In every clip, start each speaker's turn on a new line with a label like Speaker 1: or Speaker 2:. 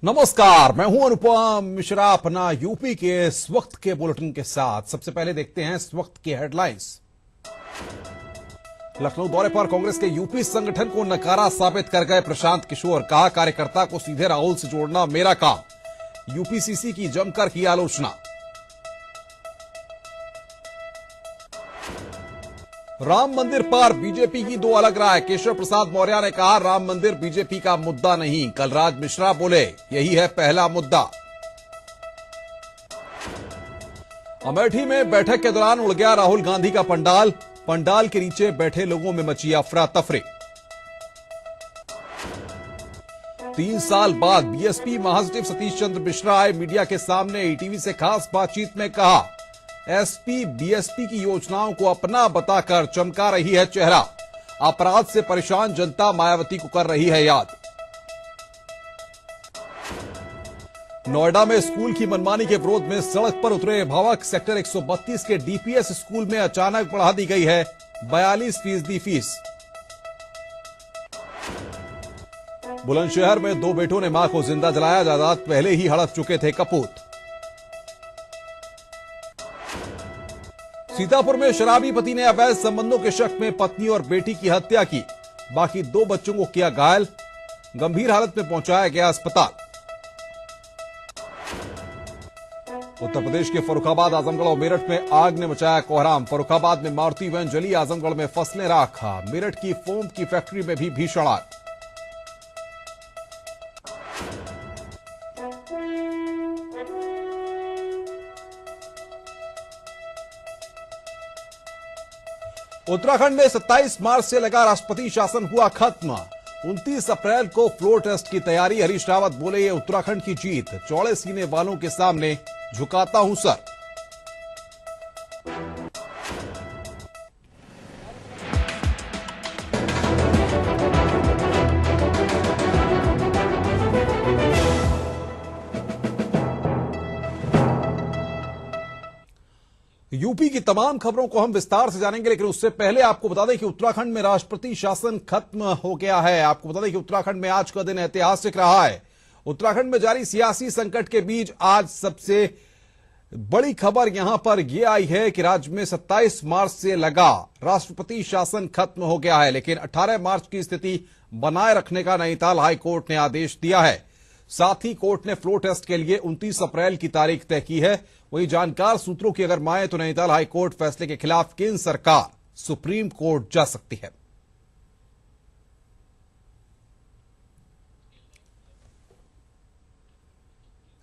Speaker 1: नमस्कार, मैं हूं अनुपम मिश्रा अपना यूपी के इस वक्त के बुलेटिन के साथ। सबसे पहले देखते हैं इस वक्त की हेडलाइंस। लखनऊ दौरे पर कांग्रेस के यूपी संगठन को नकारा साबित कर गए प्रशांत किशोर। कहा, कार्यकर्ता को सीधे राहुल से जोड़ना मेरा काम। यूपीसीसी की जमकर की आलोचना। राम मंदिर पर बीजेपी की दो अलग राय। केशव प्रसाद मौर्य ने कहा, राम मंदिर बीजेपी का मुद्दा नहीं। कलराज मिश्रा बोले, यही है पहला मुद्दा। अमेठी में बैठक के दौरान उड़ गया राहुल गांधी का पंडाल। पंडाल के नीचे बैठे लोगों में मची अफरा तफरी। 3 साल बाद बीएसपी महासचिव सतीश चंद्र मिश्रा आए मीडिया के सामने। ईटीवी से खास बातचीत में कहा, एसपी बीएसपी की योजनाओं को अपना बताकर चमका रही है चेहरा। अपराध से परेशान जनता मायावती को कर रही है याद। नोएडा में स्कूल की मनमानी के विरोध में सड़क पर उतरे अभिभावक। सेक्टर 132 के डीपीएस स्कूल में अचानक बढ़ा दी गई है 42% फीस। बुलंदशहर में 2 बेटों ने मां को जिंदा जलाया। जायदाद पहले ही हड़प चुके थे कपूत। सीतापुर में शराबी पति ने अवैध संबंधों के शक में पत्नी और बेटी की हत्या की। बाकी 2 बच्चों को किया घायल। गंभीर हालत में पहुंचाया गया अस्पताल। उत्तर प्रदेश के फर्रुखाबाद, आजमगढ़ और मेरठ में आग ने मचाया कोहराम। फर्रुखाबाद में मारुति वैन जली। आजमगढ़ में फसलें राख। मेरठ की फोम की फैक्ट्री में भी भीषण आग। उत्तराखंड में 27 मार्च से लगा राष्ट्रपति शासन हुआ खत्म। 29 अप्रैल को फ्लोर टेस्ट की तैयारी। हरीश रावत बोले, ये उत्तराखंड की जीत। चौड़े सीने वालों के सामने झुकाता हूं सर। यूपी की तमाम खबरों को हम विस्तार से जानेंगे, लेकिन उससे पहले आपको बता दें कि उत्तराखंड में राष्ट्रपति शासन खत्म हो गया है। आपको बता दें कि उत्तराखंड में आज का दिन ऐतिहासिक रहा है। उत्तराखंड में जारी सियासी संकट के बीच आज सबसे बड़ी खबर यहां पर यह आई है कि राज्य में 27 मार्च से लगा राष्ट्रपति शासन खत्म हो गया है, लेकिन 18 मार्च की स्थिति बनाए रखने का नैनीताल हाईकोर्ट ने आदेश दिया है। साथ ही कोर्ट ने फ्लोर टेस्ट के लिए 29 अप्रैल की तारीख तय की है। वही जानकार सूत्रों की अगर माने तो नैनीताल हाईकोर्ट फैसले के खिलाफ केंद्र सरकार सुप्रीम कोर्ट जा सकती है।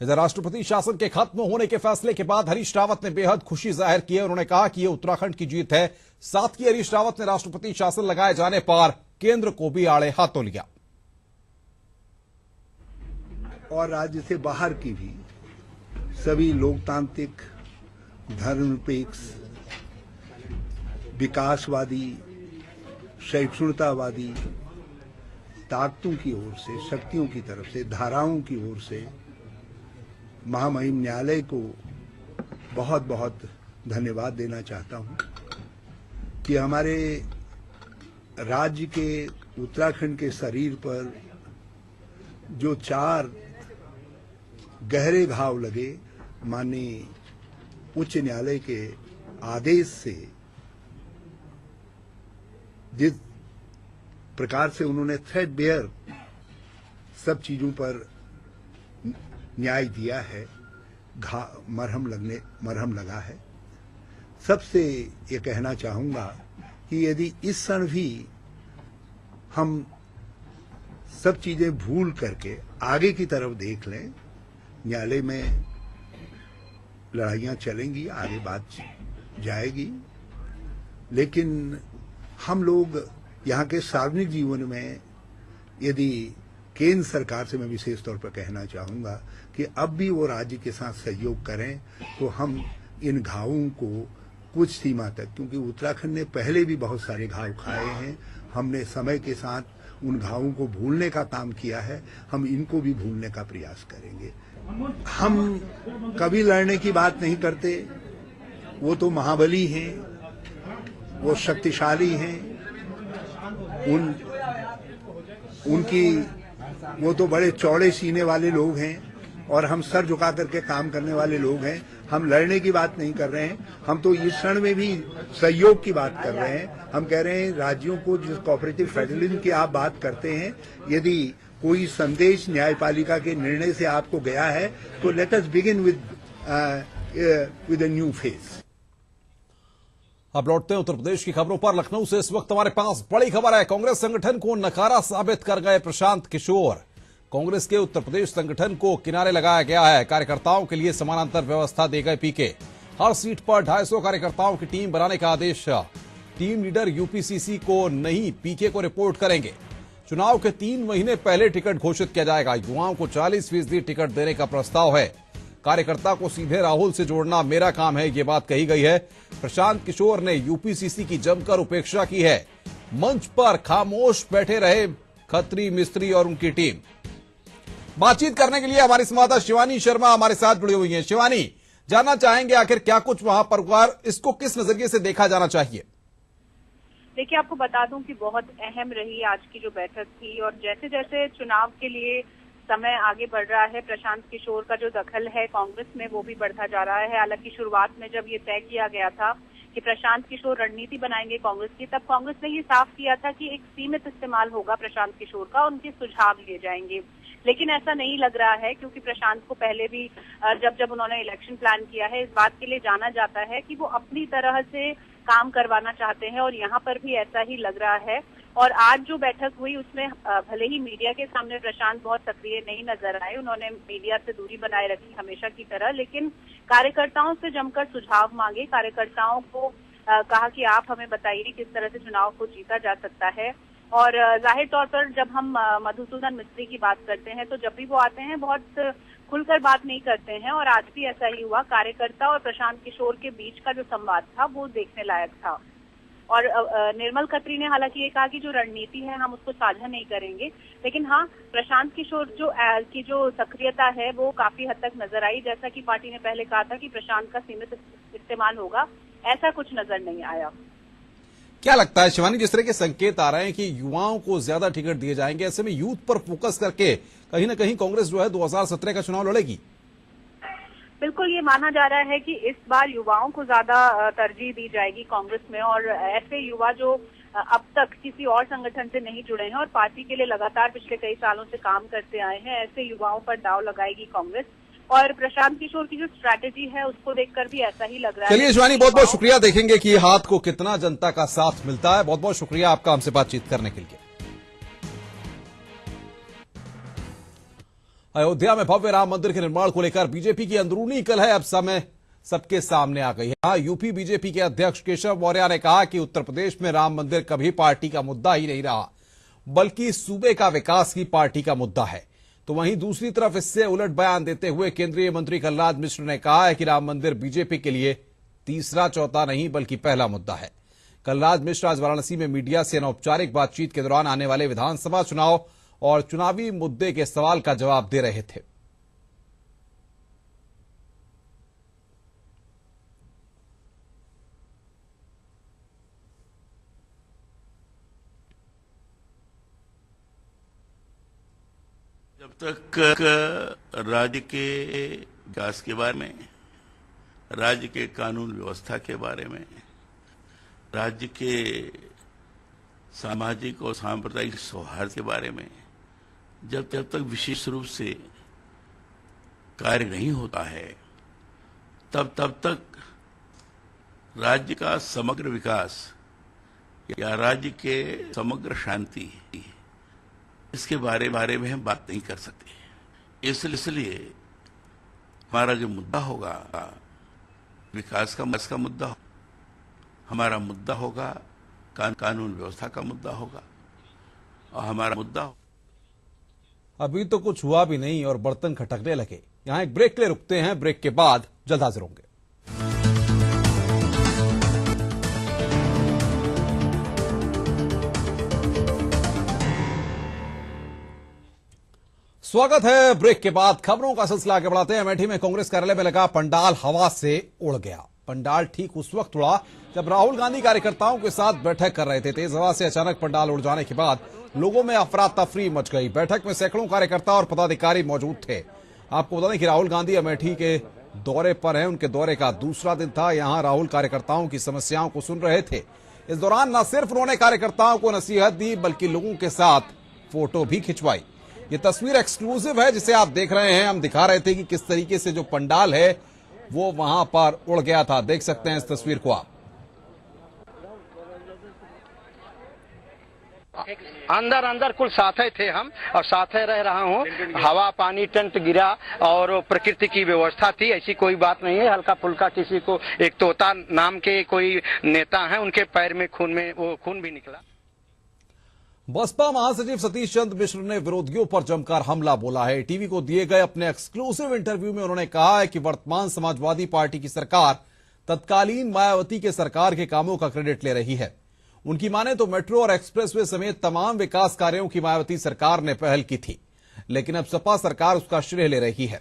Speaker 1: इधर राष्ट्रपति शासन के खत्म होने के फैसले के बाद हरीश रावत ने बेहद खुशी जाहिर की है। उन्होंने कहा कि यह उत्तराखंड की जीत है। साथ ही हरीश रावत ने राष्ट्रपति शासन लगाए जाने पर केंद्र को भी आड़े हाथों लिया
Speaker 2: और राज्य से बाहर की भी सभी लोकतांत्रिक, धर्मनिरपेक्ष, विकासवादी, सहिष्णुतावादी ताकतों की ओर से, शक्तियों की तरफ से, धाराओं की ओर से महामहिम न्यायालय को बहुत बहुत धन्यवाद देना चाहता हूं कि हमारे राज्य के उत्तराखंड के शरीर पर जो 4 गहरे घाव लगे, माननीय उच्च न्यायालय के आदेश से जिस प्रकार से उन्होंने थ्रेडबेयर सब चीजों पर न्याय दिया है, मरहम लगा है। सबसे ये कहना चाहूंगा कि यदि इस क्षण भी हम सब चीजें भूल करके आगे की तरफ देख लें, न्यायालय में लड़ाइयां चलेंगी, आगे बात जाएगी, लेकिन हम लोग यहाँ के सार्वजनिक जीवन में यदि केंद्र सरकार से मैं विशेष तौर पर कहना चाहूंगा कि अब भी वो राज्य के साथ सहयोग करें तो हम इन घावों को कुछ सीमा तक, क्योंकि उत्तराखंड ने पहले भी बहुत सारे घाव खाए हैं, हमने समय के साथ उन घावों को भूलने का काम किया है, हम इनको भी भूलने का प्रयास करेंगे। हम कभी लड़ने की बात नहीं करते, वो तो महाबली हैं, वो शक्तिशाली हैं, उनकी वो तो बड़े चौड़े सीने वाले लोग हैं और हम सर झुका करके काम करने वाले लोग हैं। हम लड़ने की बात नहीं कर रहे हैं, हम तो इस क्षण में भी सहयोग की बात कर रहे हैं। हम कह रहे हैं राज्यों को जिस कोऑपरेटिव फेडरलिज्म की आप बात करते हैं, यदि कोई संदेश न्यायपालिका के निर्णय से आपको गया है तो let us begin with a new phase.
Speaker 1: अब लौटते हैं उत्तर प्रदेश की खबरों पर। लखनऊ से इस वक्त हमारे पास बड़ी खबर है। कांग्रेस संगठन को नकारा साबित कर गए प्रशांत किशोर। कांग्रेस के उत्तर प्रदेश संगठन को किनारे लगाया गया है। कार्यकर्ताओं के लिए समानांतर व्यवस्था दे गए पीके। हर सीट पर 250 कार्यकर्ताओं की टीम बनाने का आदेश। टीम लीडर यूपीसीसी को नहीं, पीके को रिपोर्ट करेंगे। चुनाव के 3 महीने पहले टिकट घोषित किया जाएगा। युवाओं को 40% टिकट देने का प्रस्ताव है। कार्यकर्ता को सीधे राहुल से जोड़ना मेरा काम है, ये बात कही गई है। प्रशांत किशोर ने यूपीसीसी की जमकर उपेक्षा की है। मंच पर खामोश बैठे रहे खत्री मिस्त्री और उनकी टीम। बातचीत करने के लिए हमारी संवाददाता शिवानी शर्मा हमारे साथ जुड़ी हुई हैं। शिवानी, जानना चाहेंगे आखिर क्या कुछ वहां पर हुआ, इसको किस नजरिए से देखा जाना चाहिए?
Speaker 3: देखिए, आपको बता दूं कि बहुत अहम रही आज की जो बैठक थी, और जैसे जैसे चुनाव के लिए समय आगे बढ़ रहा है, प्रशांत किशोर का जो दखल है कांग्रेस में वो भी बढ़ता जा रहा है। हालांकि शुरुआत में जब ये तय किया गया था कि प्रशांत किशोर रणनीति बनाएंगे कांग्रेस की, तब कांग्रेस ने ये साफ किया था कि एक सीमित इस्तेमाल होगा प्रशांत किशोर का, उनके सुझाव लिए जाएंगे। लेकिन ऐसा नहीं लग रहा है, क्योंकि प्रशांत को पहले भी जब उन्होंने इलेक्शन प्लान किया है, इस बात के लिए जाना जाता है कि वो अपनी तरह से काम करवाना चाहते हैं, और यहाँ पर भी ऐसा ही लग रहा है। और आज जो बैठक हुई उसमें भले ही मीडिया के सामने प्रशांत बहुत सक्रिय नहीं नजर आए, उन्होंने मीडिया से दूरी बनाए रखी हमेशा की तरह, लेकिन कार्यकर्ताओं से जमकर सुझाव मांगे। कार्यकर्ताओं को कहा कि आप हमें बताइए किस तरह से चुनाव को जीता जा सकता है। और जाहिर तौर पर जब हम मधुसूदन मिस्त्री की बात करते हैं तो जब भी वो आते हैं बहुत खुलकर बात नहीं करते हैं, और आज भी ऐसा ही हुआ। कार्यकर्ता और प्रशांत किशोर के बीच का जो संवाद था वो देखने लायक था। और निर्मल खत्री ने हालांकि ये कहा कि जो रणनीति है हम उसको साझा नहीं करेंगे, लेकिन हाँ, प्रशांत किशोर की जो सक्रियता है वो काफी हद तक नजर आई। जैसा कि पार्टी ने पहले कहा था कि प्रशांत का सीमित इस्तेमाल होगा, ऐसा कुछ नजर नहीं आया।
Speaker 1: क्या लगता है शिवानी, जिस तरह के संकेत आ रहे हैं कि युवाओं को ज्यादा टिकट दिए जाएंगे, ऐसे में यूथ पर फोकस करके कहीं ना कहीं कांग्रेस जो है 2017 का चुनाव लड़ेगी?
Speaker 3: बिल्कुल, ये माना जा रहा है कि इस बार युवाओं को ज्यादा तरजीह दी जाएगी कांग्रेस में, और ऐसे युवा जो अब तक किसी और संगठन से नहीं जुड़े हैं और पार्टी के लिए लगातार पिछले कई सालों से काम करते आए हैं, ऐसे युवाओं पर दांव लगाएगी कांग्रेस। और प्रशांत किशोर की जो स्ट्रैटेजी है उसको देखकर भी ऐसा ही लग रहा है।
Speaker 1: चलिए शिवानी, बहुत बहुत शुक्रिया। देखेंगे कि हाथ को कितना जनता का साथ मिलता है। बहुत बहुत शुक्रिया आपका हमसे बातचीत करने के लिए। अयोध्या में भव्य राम मंदिर के निर्माण को लेकर बीजेपी की अंदरूनी कलह अब समय सबके सामने आ गई है। यूपी बीजेपी के अध्यक्ष केशव मौर्य ने कहा कि उत्तर प्रदेश में राम मंदिर कभी पार्टी का मुद्दा ही नहीं रहा, बल्कि सूबे का विकास ही पार्टी का मुद्दा है। तो वहीं दूसरी तरफ इससे उलट बयान देते हुए केंद्रीय मंत्री कलराज मिश्र ने कहा है कि राम मंदिर बीजेपी के लिए तीसरा चौथा नहीं बल्कि पहला मुद्दा है। कलराज मिश्र आज वाराणसी में मीडिया से अनौपचारिक बातचीत के दौरान आने वाले विधानसभा चुनाव और चुनावी मुद्दे के सवाल का जवाब दे रहे थे।
Speaker 4: जब तक राज्य के विकास के बारे में, राज्य के कानून व्यवस्था के बारे में, राज्य के सामाजिक और सांप्रदायिक सौहार्द के बारे में जब तक विशेष रूप से कार्य नहीं होता है, तब तक राज्य का समग्र विकास या राज्य के समग्र शांति, इसके बारे में हम बात नहीं कर सकते। इसलिए हमारा जो मुद्दा होगा विकास का मुद्दा, हमारा मुद्दा होगा कानून व्यवस्था का मुद्दा होगा, और हमारा मुद्दा
Speaker 1: अभी तो कुछ हुआ भी नहीं और बर्तन खटकने लगे। यहां एक ब्रेक ले रुकते हैं, ब्रेक के बाद जल्द हाजिर होंगे। स्वागत है। ब्रेक के बाद खबरों का सिलसिला आगे बढ़ाते हैं। अमेठी में कांग्रेस कार्यालय में लगा पंडाल हवा से उड़ गया। पंडाल ठीक उस वक्त उड़ा जब राहुल गांधी कार्यकर्ताओं के साथ बैठक कर रहे थे। तेज हवा से अचानक पंडाल उड़ जाने के बाद लोगों में अफरा तफरी मच गई। बैठक में सैकड़ों कार्यकर्ता और पदाधिकारी मौजूद थे। आपको बता दें कि राहुल गांधी अमेठी के दौरे पर हैं। उनके दौरे का दूसरा दिन था। यहां राहुल कार्यकर्ताओं की समस्याओं को सुन रहे थे। इस दौरान न सिर्फ उन्होंने कार्यकर्ताओं को नसीहत दी बल्कि लोगों के साथ फोटो भी खिंचवाई। ये तस्वीर एक्सक्लूसिव है जिसे आप देख रहे हैं। हम दिखा रहे थे कि किस तरीके से जो पंडाल है वो वहां पर उड़ गया था। देख सकते हैं इस तस्वीर को आप।
Speaker 5: अंदर अंदर कुल साथे थे हम और साथे रह रहा हूँ। हवा पानी टेंट गिरा और प्रकृति की व्यवस्था थी, ऐसी कोई बात नहीं है। हल्का फुल्का किसी को एक तोता नाम के कोई नेता हैं, उनके पैर में खून भी निकला।
Speaker 1: बसपा महासचिव सतीश चंद्र मिश्र ने विरोधियों पर जमकर हमला बोला है। टीवी को दिए गए अपने एक्सक्लूसिव इंटरव्यू में उन्होंने कहा है कि वर्तमान समाजवादी पार्टी की सरकार तत्कालीन मायावती के सरकार के कामों का क्रेडिट ले रही है। उनकी माने तो मेट्रो और एक्सप्रेसवे समेत तमाम विकास कार्यों की मायावती सरकार ने पहल की थी, लेकिन अब सपा सरकार उसका श्रेय ले रही है।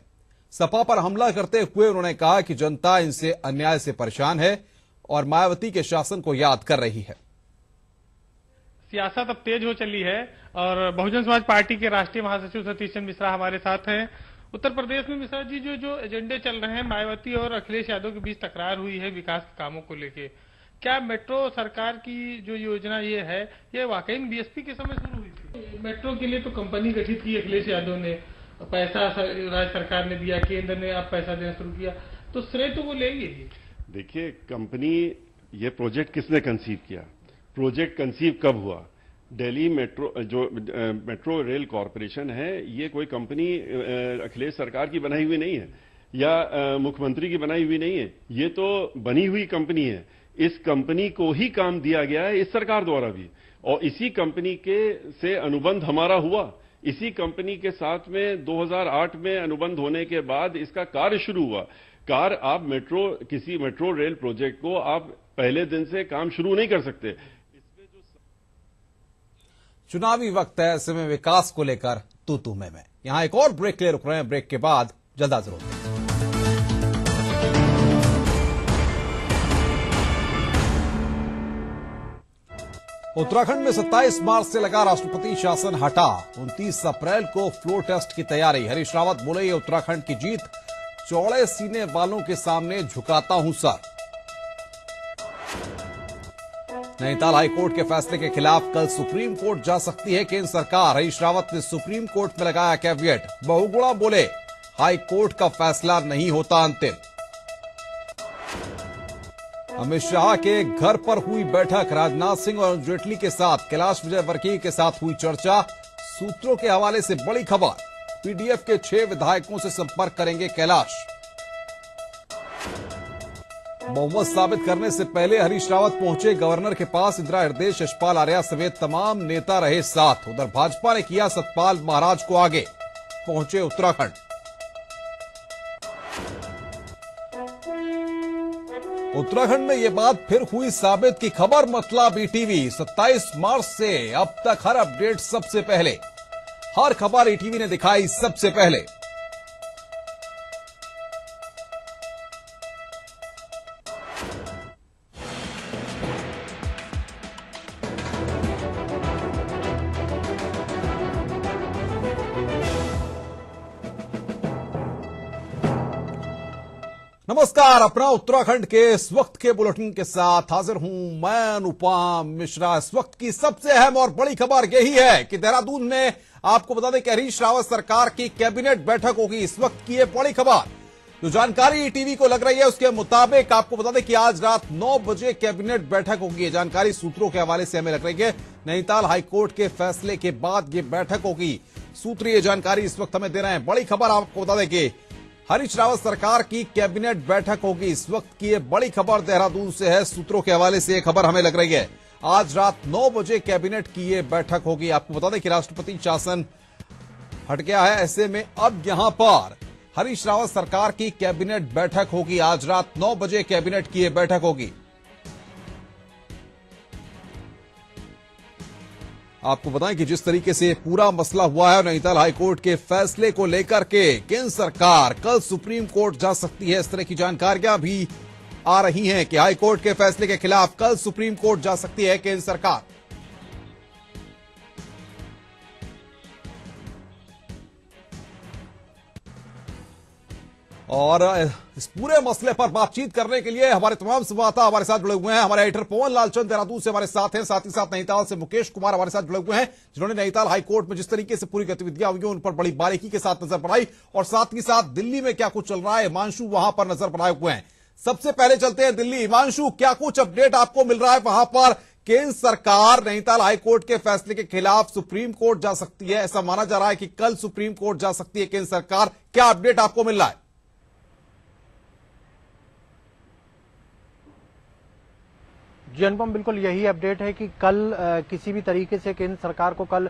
Speaker 1: सपा पर हमला करते हुए उन्होंने कहा कि जनता इनसे अन्याय से परेशान है और मायावती के शासन को याद कर रही है।
Speaker 6: सियासत अब तेज हो चली है और बहुजन समाज पार्टी के राष्ट्रीय महासचिव सतीश चंद्र मिश्रा हमारे साथ हैं। उत्तर प्रदेश में मिश्रा जी जो एजेंडे चल रहे हैं, मायावती और अखिलेश यादव के बीच तकरार हुई है विकास के कामों को लेके, क्या मेट्रो सरकार की जो योजना ये है ये वाकई में बीएसपी के समय शुरू हुई थी? मेट्रो के लिए तो कंपनी गठित की अखिलेश यादव ने, पैसा राज्य सरकार ने दिया, केंद्र ने अब पैसा देना शुरू किया, तो श्रेय तो वो लेंगे ही।
Speaker 7: देखिए, कंपनी ये प्रोजेक्ट किसने कंसीव किया, प्रोजेक्ट कंसीव कब हुआ? दिल्ली मेट्रो जो मेट्रो रेल कॉरपोरेशन है, ये कोई कंपनी अखिलेश सरकार की बनाई हुई नहीं है या मुख्यमंत्री की बनाई हुई नहीं है। ये तो बनी हुई कंपनी है। इस कंपनी को ही काम दिया गया है इस सरकार द्वारा भी, और इसी कंपनी के से अनुबंध हमारा हुआ। इसी कंपनी के साथ में 2008 में अनुबंध होने के बाद इसका कार्य शुरू हुआ। आप किसी मेट्रो रेल प्रोजेक्ट को आप पहले दिन से काम शुरू नहीं कर सकते।
Speaker 1: चुनावी वक्त है, ऐसे में विकास को लेकर तू मैं। यहां एक और ब्रेक ले रुक रहे हैं। ब्रेक के बाद जल्द हाजिर होते हैं। उत्तराखंड में 27 मार्च से लगा राष्ट्रपति शासन हटा। 29 अप्रैल को फ्लोर टेस्ट की तैयारी। हरीश रावत बोले, ये उत्तराखंड की जीत, चौड़े सीने वालों के सामने झुकाता हूं सर। नैनीताल हाईकोर्ट के फैसले के खिलाफ कल सुप्रीम कोर्ट जा सकती है केंद्र सरकार। हरीश रावत ने सुप्रीम कोर्ट में लगाया कैविएट। बहुगुणा बोले, हाईकोर्ट का फैसला नहीं होता अंतिम। अमित शाह के घर पर हुई बैठक। राजनाथ सिंह और अरुण जेटली के साथ कैलाश विजयवर्गीय के साथ हुई चर्चा। सूत्रों के हवाले से बड़ी खबर, पीडीएफ के 6 विधायकों से संपर्क करेंगे कैलाश। बहुमत साबित करने से पहले हरीश रावत पहुंचे गवर्नर के पास। इंदिरा हृदय, यशपाल आर्या समेत तमाम नेता रहे साथ। उधर भाजपा ने किया सतपाल महाराज को आगे, पहुंचे उत्तराखंड। उत्तराखंड में यह बात फिर हुई साबित की खबर मतलब ईटीवी। 27 मार्च से अब तक हर अपडेट सबसे पहले, हर खबर ईटीवी ने दिखाई सबसे पहले। नमस्कार, अपना उत्तराखंड के इस वक्त के बुलेटिन के साथ हाजिर हूं मैं अनुपम मिश्रा। इस वक्त की सबसे अहम और बड़ी खबर यही है कि देहरादून में आपको बता दें कि हरीश रावत सरकार की कैबिनेट बैठक होगी। इस वक्त की ये बड़ी खबर, जो जानकारी टीवी को लग रही है उसके मुताबिक आपको बता दें कि आज रात 9 बजे कैबिनेट बैठक होगी। ये जानकारी सूत्रों के हवाले से हमें लग रही है। नैनीताल हाईकोर्ट के फैसले के बाद ये बैठक होगी। सूत्र ये जानकारी इस वक्त हमें दे रहे हैं। बड़ी खबर आपको बता दें कि हरीश रावत सरकार की कैबिनेट बैठक होगी। इस वक्त की ये बड़ी खबर देहरादून से है। सूत्रों के हवाले से ये खबर हमें लग रही है। आज रात 9 बजे कैबिनेट की ये बैठक होगी। आपको बता दें कि राष्ट्रपति शासन हट गया है, ऐसे में अब यहां पर हरीश रावत सरकार की कैबिनेट बैठक होगी। आज रात 9 बजे कैबिनेट की ये बैठक होगी। आपको बताएं कि जिस तरीके से पूरा मसला हुआ है नैनीताल हाईकोर्ट के फैसले को लेकर के केंद्र सरकार कल सुप्रीम कोर्ट जा सकती है, इस तरह की जानकारियां भी आ रही हैं कि हाईकोर्ट के फैसले के खिलाफ कल सुप्रीम कोर्ट जा सकती है केंद्र सरकार। और इस पूरे मसले पर बातचीत करने के लिए हमारे तमाम संवाददाता हमारे साथ जुड़े हुए हैं। हमारे एडिटर पवन लालचंद देहरादून से हमारे साथ हैं, साथ ही साथ नैनीताल से मुकेश कुमार हमारे साथ जुड़े हुए हैं, जिन्होंने नैनीताल हाईकोर्ट में जिस तरीके से पूरी गतिविधियां हुई उन पर बड़ी बारीकी के साथ नजर बनाई, और साथ ही साथ दिल्ली में क्या कुछ चल रहा है हिमांशु वहां पर नजर बनाए हुए हैं। सबसे पहले चलते हैं दिल्ली। हिमांशु, क्या कुछ अपडेट आपको मिल रहा है वहां पर? केंद्र सरकार नैनीताल हाईकोर्ट के फैसले के खिलाफ सुप्रीम कोर्ट जा सकती है, ऐसा माना जा रहा है कि कल सुप्रीम कोर्ट जा सकती है केंद्र सरकार। क्या अपडेट आपको मिल रहा है?
Speaker 8: जी अनुपम, बिल्कुल यही अपडेट है कि कल किसी भी तरीके से केंद्र सरकार को कल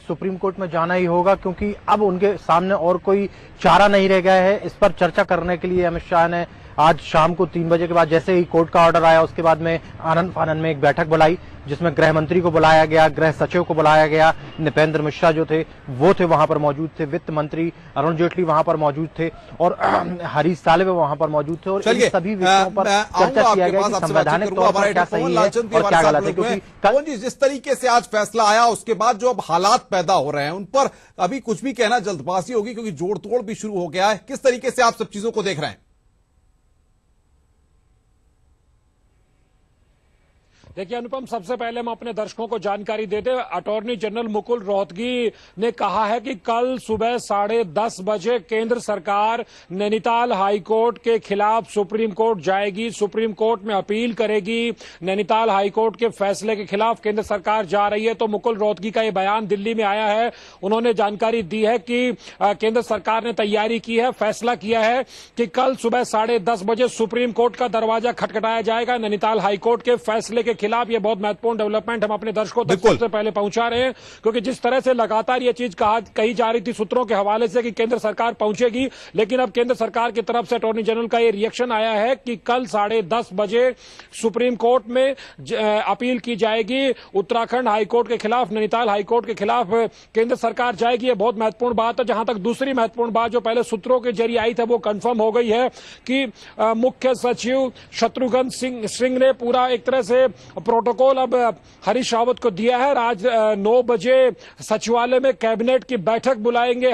Speaker 8: सुप्रीम कोर्ट में जाना ही होगा, क्योंकि अब उनके सामने और कोई चारा नहीं रह गया है। इस पर चर्चा करने के लिए अमित शाह ने आज शाम को 3 बजे के बाद जैसे ही कोर्ट का ऑर्डर आया उसके बाद में आनंद फानन में एक बैठक बुलाई, जिसमें गृह मंत्री को बुलाया गया, गृह सचिव को बुलाया गया, नृपेंद्र मिश्रा जो थे वो थे वहां पर मौजूद थे, वित्त मंत्री अरुण जेटली वहां पर मौजूद थे और हरीश साल्वे वहां पर मौजूद थे। और इन सभी विषयों पर चर्चा किया गया कि संवैधानिक तौर पर क्या सही है और क्या गलत है। क्योंकि
Speaker 1: जिस तरीके से आज फैसला आया उसके बाद जो अब हालात पैदा हो रहे हैं उन पर अभी कुछ भी कहना जल्दबाजी होगी, क्योंकि जोड़ तोड़ भी शुरू हो गया है। किस तरीके से आप सब चीजों को देख रहे हैं?
Speaker 9: देखिए अनुपम, सबसे पहले हम अपने दर्शकों को जानकारी दे दें। अटॉर्नी जनरल मुकुल रोहतगी ने कहा है कि कल सुबह 10:30 बजे केंद्र सरकार नैनीताल हाईकोर्ट के खिलाफ सुप्रीम कोर्ट जाएगी, सुप्रीम कोर्ट में अपील करेगी। नैनीताल हाईकोर्ट के फैसले के खिलाफ केंद्र सरकार जा रही है। तो मुकुल रोहतगी का यह बयान दिल्ली में आया है। उन्होंने जानकारी दी है कि केंद्र सरकार ने तैयारी की है, फैसला किया है कि कल सुबह 10:30 बजे सुप्रीम कोर्ट का दरवाजा खटखटाया जाएगा नैनीताल हाईकोर्ट के फैसले के खिलाफ। ये बहुत महत्वपूर्ण डेवलपमेंट हम अपने दर्शकों तक सबसे पहले पहुंचा रहे हैं, क्योंकि जिस तरह से लगातार ये चीज कही जा रही थी सूत्रों के हवाले से कि केंद्र सरकार पहुंचेगी, लेकिन अब केंद्र सरकार की तरफ से अटॉर्नी जनरल का ये रिएक्शन आया है कि कल 10:30 बजे सुप्रीम कोर्ट में अपील की जाएगी। उत्तराखंड हाईकोर्ट के खिलाफ, नैनीताल हाईकोर्ट के खिलाफ केंद्र सरकार जाएगी। ये बहुत महत्वपूर्ण बात है। जहां तक दूसरी महत्वपूर्ण बात जो पहले सूत्रों के जरिए आई थी वो कंफर्म हो गई है कि मुख्य सचिव शत्रुघ्न सिंह ने पूरा एक तरह से प्रोटोकॉल अब हरीश रावत को दिया है। आज 9 बजे सचिवालय में कैबिनेट की बैठक बुलाई है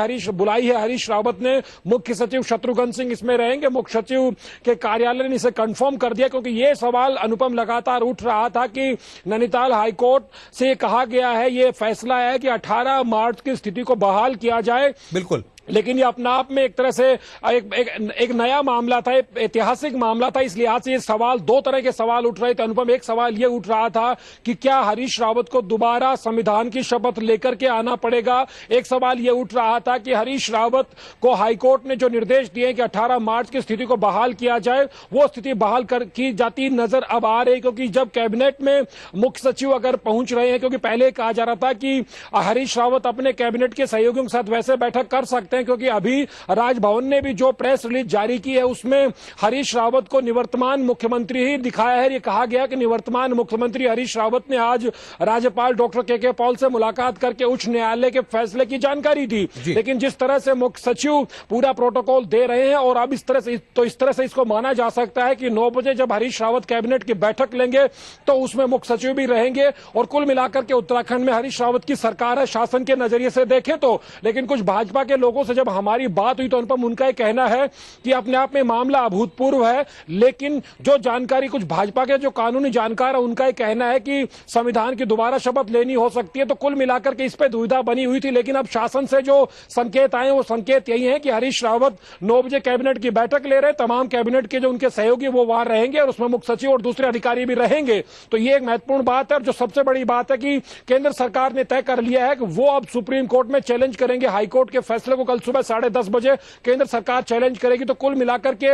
Speaker 9: हरीश रावत ने। मुख्य सचिव शत्रुघ्न सिंह इसमें रहेंगे। मुख्य सचिव के कार्यालय ने इसे कंफर्म कर दिया, क्योंकि ये सवाल अनुपम लगातार उठ रहा था कि नैनीताल हाईकोर्ट से कहा गया है, ये फैसला है कि 18 मार्च की स्थिति को बहाल किया जाए।
Speaker 1: बिल्कुल,
Speaker 9: लेकिन ये अपने आप में एक तरह से एक नया मामला था, ऐतिहासिक मामला था। इस लिहाज से ये सवाल, 2 तरह के सवाल उठ रहे थे अनुपम। एक सवाल ये उठ रहा था कि क्या हरीश रावत को दोबारा संविधान की शपथ लेकर के आना पड़ेगा। एक सवाल ये उठ रहा था कि हरीश रावत को हाईकोर्ट ने जो निर्देश दिए कि 18 मार्च की स्थिति को बहाल किया जाए, वो स्थिति बहाल की जाती नजर अब आ रही। क्योंकि जब कैबिनेट में मुख्य सचिव अगर पहुंच रहे हैं, क्योंकि पहले कहा जा रहा था कि हरीश रावत अपने कैबिनेट के सहयोगियों के साथ वैसे बैठक कर सकते हैं, क्योंकि अभी राजभवन ने भी जो प्रेस रिलीज जारी की है उसमें हरीश रावत को निवर्तमान मुख्यमंत्री ही दिखाया है। ये कहा गया कि निवर्तमान मुख्यमंत्री हरीश रावत ने आज राज्यपाल डॉक्टर के पॉल से मुलाकात करके उच्च न्यायालय के फैसले की जानकारी दी। लेकिन जिस तरह से मुख्य सचिव पूरा प्रोटोकॉल दे रहे हैं और अब इस तरह से इसको माना जा सकता है कि 9 बजे जब हरीश रावत कैबिनेट की बैठक लेंगे तो उसमें मुख्य सचिव भी रहेंगे। और कुल मिलाकर के उत्तराखंड में हरीश रावत की सरकार है, शासन के नजरिए से देखें तो। लेकिन कुछ भाजपा के लोगों से जब हमारी बात हुई तो उनका यह कहना है कि अपने आप में मामला अभूतपूर्व है। लेकिन जो जानकारी कुछ भाजपा के जो कानूनी जानकार है उनका यह कहना है कि संविधान की दोबारा शपथ लेनी हो सकती है। तो कुल मिलाकर के इस पे दुविधा बनी हुई थी। लेकिन अब शासन से जो संकेत आए वो संकेत यही है कि हरीश रावत 9 बजे कैबिनेट की बैठक ले रहे, तमाम कैबिनेट के जो उनके सहयोगी वो वहां रहेंगे और उसमें मुख्य सचिव और दूसरे अधिकारी भी रहेंगे। तो ये एक महत्वपूर्ण बात है। और जो सबसे बड़ी बात है कि केंद्र सरकार ने तय कर लिया है कि वो अब सुप्रीम कोर्ट में चैलेंज करेंगे हाईकोर्ट के फैसले को। कल सुबह 10:30 बजे केंद्र सरकार चैलेंज करेगी। तो कुल मिलाकर के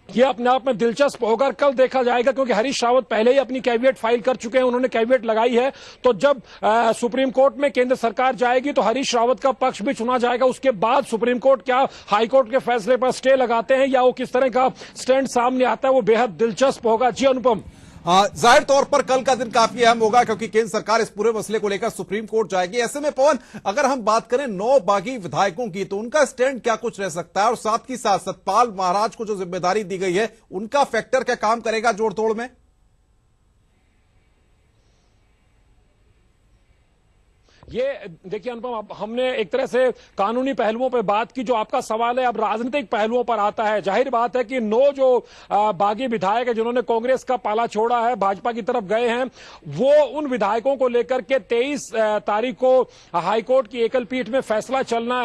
Speaker 9: ये अपने आप में दिलचस्प होगा। कल देखा जाएगा, क्योंकि हरीश रावत पहले ही अपनी कैविएट फाइल कर चुके हैं, उन्होंने कैविएट लगाई है। तो जब सुप्रीम कोर्ट में केंद्र सरकार जाएगी तो हरीश रावत का पक्ष भी चुना जाएगा। उसके बाद सुप्रीम कोर्ट क्या हाईकोर्ट के फैसले पर स्टे लगाते हैं या वो किस तरह का स्टैंड सामने आता है, वो बेहद दिलचस्प होगा। जी अनुपम।
Speaker 1: जाहिर तौर पर कल का दिन काफी अहम होगा क्योंकि केंद्र सरकार इस पूरे मसले को लेकर सुप्रीम कोर्ट जाएगी। ऐसे में पवन, अगर हम बात करें 9 बागी विधायकों की तो उनका स्टैंड क्या कुछ रह सकता है और साथ ही साथ सतपाल महाराज को जो जिम्मेदारी दी गई है उनका फैक्टर क्या काम करेगा जोड़ तोड़ में?
Speaker 9: ये देखिए अनुपम, अब हमने एक तरह से कानूनी पहलुओं पर बात की। जो आपका सवाल है अब राजनीतिक पहलुओं पर आता है। जाहिर बात है कि 9 जो बागी विधायक है जिन्होंने कांग्रेस का पाला छोड़ा है, भाजपा की तरफ गए हैं, वो उन विधायकों को लेकर के 23 तारीख को हाईकोर्ट की एकल पीठ में फैसला चलना है।